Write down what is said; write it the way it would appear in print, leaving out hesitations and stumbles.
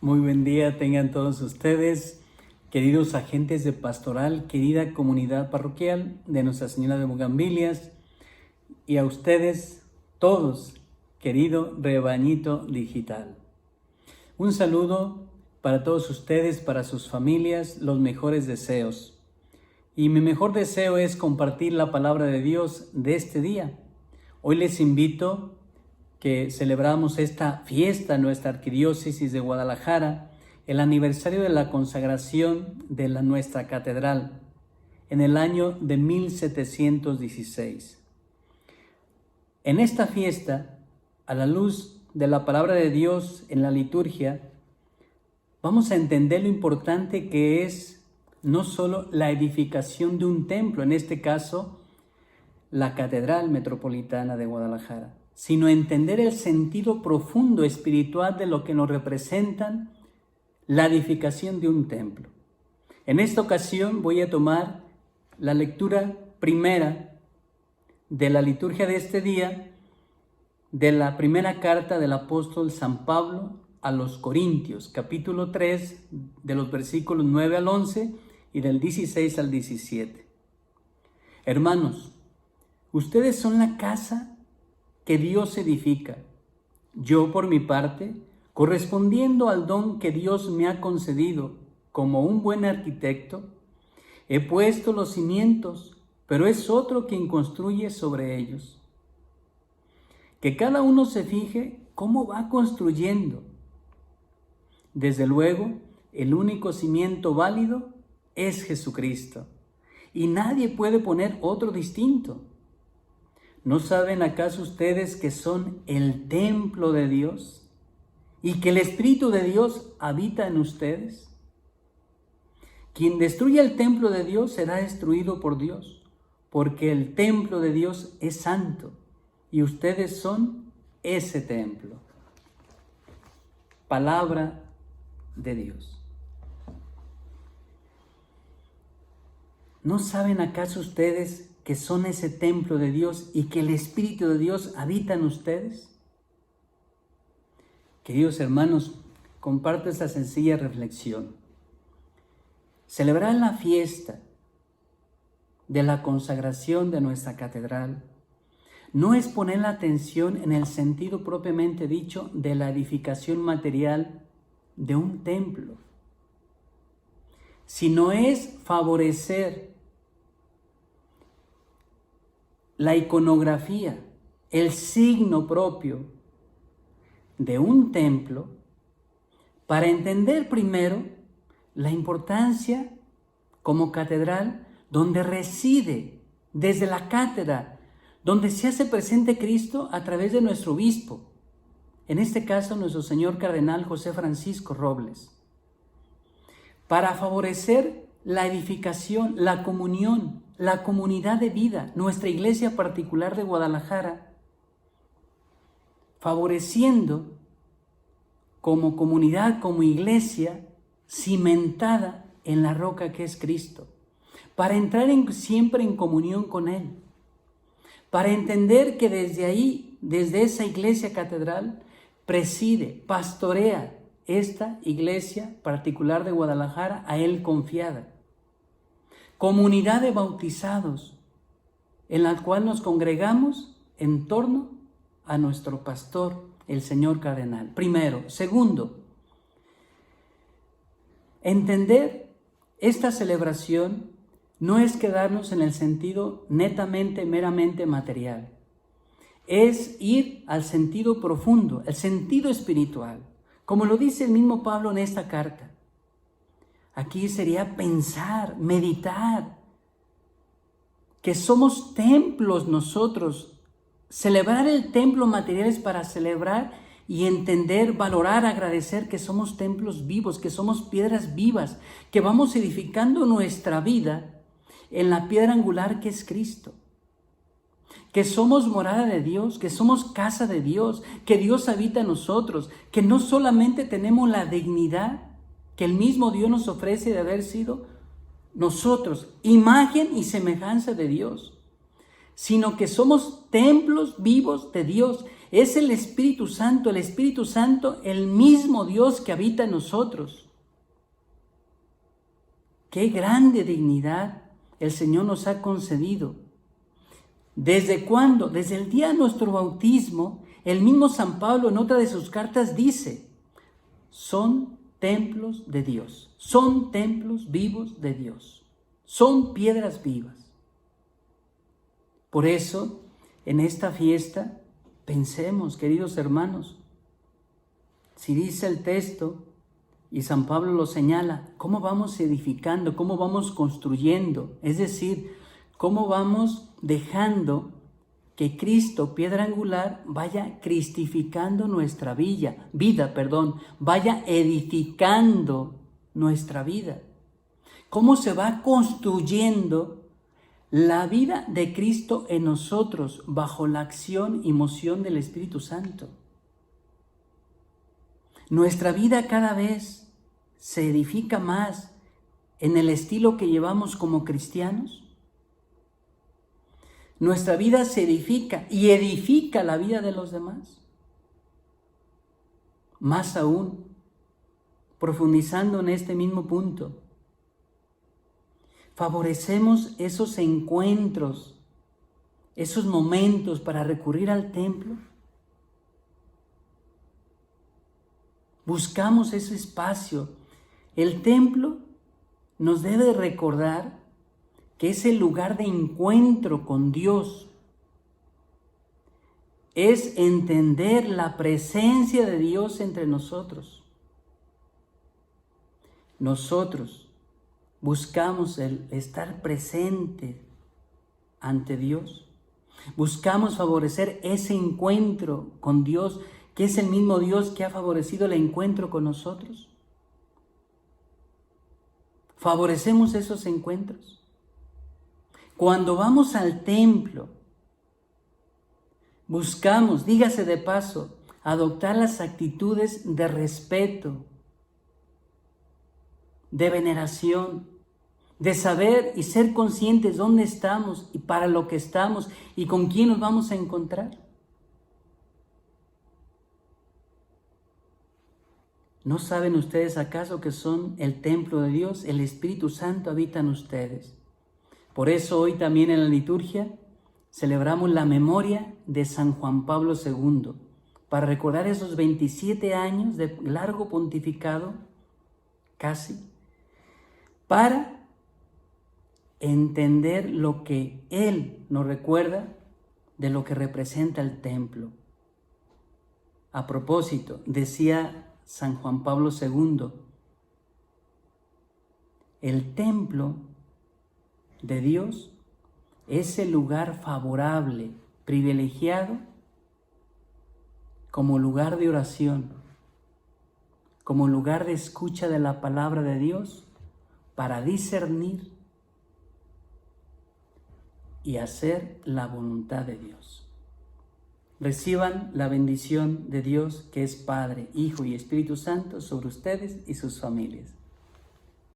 Muy buen día tengan todos ustedes, queridos agentes de pastoral, querida comunidad parroquial de Nuestra Señora de Bugambilias, y a ustedes todos, querido rebañito digital. Un saludo para todos ustedes, para sus familias, los mejores deseos. Y mi mejor deseo es compartir la palabra de Dios de este día. Hoy les invito que celebramos esta fiesta en nuestra arquidiócesis de Guadalajara, el aniversario de la consagración de nuestra catedral en el año de 1716. En esta fiesta, a la luz de la palabra de Dios en la liturgia, vamos a entender lo importante que es no solo la edificación de un templo, en este caso, la Catedral Metropolitana de Guadalajara, sino entender el sentido profundo espiritual de lo que nos representan la edificación de un templo. En esta ocasión voy a tomar la lectura primera de la liturgia de este día, de la primera carta del apóstol San Pablo a los Corintios, capítulo 3, de los versículos 9 al 11 y del 16 al 17. Hermanos, ustedes son la casa que Dios edifica. Yo, por mi parte, correspondiendo al don que Dios me ha concedido como un buen arquitecto, he puesto los cimientos, pero es otro quien construye sobre ellos. Que cada uno se fije cómo va construyendo. Desde luego, el único cimiento válido es Jesucristo, y nadie puede poner otro distinto. ¿No saben acaso ustedes que son el templo de Dios y que el Espíritu de Dios habita en ustedes? Quien destruya el templo de Dios será destruido por Dios, porque el templo de Dios es santo y ustedes son ese templo. Palabra de Dios. ¿No saben acaso ustedes que son ese templo de Dios y que el Espíritu de Dios habita en ustedes? Queridos hermanos, comparto esta sencilla reflexión. Celebrar la fiesta de la consagración de nuestra catedral no es poner la atención en el sentido propiamente dicho de la edificación material de un templo, sino es favorecer la iconografía, el signo propio de un templo, para entender primero la importancia como catedral donde reside desde la cátedra, donde se hace presente Cristo a través de nuestro obispo, en este caso nuestro señor cardenal José Francisco Robles, para favorecer la edificación, la comunión, la comunidad de vida, nuestra iglesia particular de Guadalajara, favoreciendo como comunidad, como iglesia, cimentada en la roca que es Cristo, para entrar siempre en comunión con Él, para entender que desde ahí, desde esa iglesia catedral, preside, pastorea esta iglesia particular de Guadalajara, a Él confiada. Comunidad de bautizados, en la cual nos congregamos en torno a nuestro pastor, el señor cardenal. Primero. Segundo, entender esta celebración no es quedarnos en el sentido netamente, meramente material. Es ir al sentido profundo, el sentido espiritual, como lo dice el mismo Pablo en esta carta. Aquí sería pensar, meditar, que somos templos nosotros. Celebrar el templo material es para celebrar y entender, valorar, agradecer que somos templos vivos, que somos piedras vivas, que vamos edificando nuestra vida en la piedra angular que es Cristo. Que somos morada de Dios, que somos casa de Dios, que Dios habita en nosotros, que no solamente tenemos la dignidad que el mismo Dios nos ofrece de haber sido nosotros, imagen y semejanza de Dios, sino que somos templos vivos de Dios, Es el Espíritu Santo, el mismo Dios que habita en nosotros. Qué grande dignidad el Señor nos ha concedido. ¿Desde cuándo? Desde el día de nuestro bautismo, el mismo San Pablo en otra de sus cartas dice, son templos de Dios, son templos vivos de Dios, son piedras vivas. Por eso, en esta fiesta, pensemos, queridos hermanos, si dice el texto, y San Pablo lo señala, ¿cómo vamos edificando? ¿Cómo vamos construyendo? Es decir, ¿cómo vamos dejando que Cristo, piedra angular, vaya cristificando nuestra vida, vaya edificando nuestra vida? ¿Cómo se va construyendo la vida de Cristo en nosotros bajo la acción y moción del Espíritu Santo? Nuestra vida cada vez se edifica más en el estilo que llevamos como cristianos. Nuestra vida se edifica y edifica la vida de los demás. Más aún, profundizando en este mismo punto, favorecemos esos encuentros, esos momentos para recurrir al templo. Buscamos ese espacio. El templo nos debe recordar que es el lugar de encuentro con Dios. Es entender la presencia de Dios entre nosotros. Nosotros buscamos el estar presente ante Dios. Buscamos favorecer ese encuentro con Dios, que es el mismo Dios que ha favorecido el encuentro con nosotros. Favorecemos esos encuentros. Cuando vamos al templo, buscamos, dígase de paso, adoptar las actitudes de respeto, de veneración, de saber y ser conscientes dónde estamos y para lo que estamos y con quién nos vamos a encontrar. ¿No saben ustedes acaso que son el templo de Dios? El Espíritu Santo habita en ustedes. Por eso hoy también en la liturgia celebramos la memoria de San Juan Pablo II, para recordar esos 27 años de largo pontificado, casi, para entender lo que él nos recuerda de lo que representa el templo. A propósito, decía San Juan Pablo II, el templo de Dios es el lugar favorable, privilegiado, como lugar de oración, como lugar de escucha de la palabra de Dios, para discernir y hacer la voluntad de Dios. Reciban la bendición de Dios, que es Padre, Hijo y Espíritu Santo, sobre ustedes y sus familias.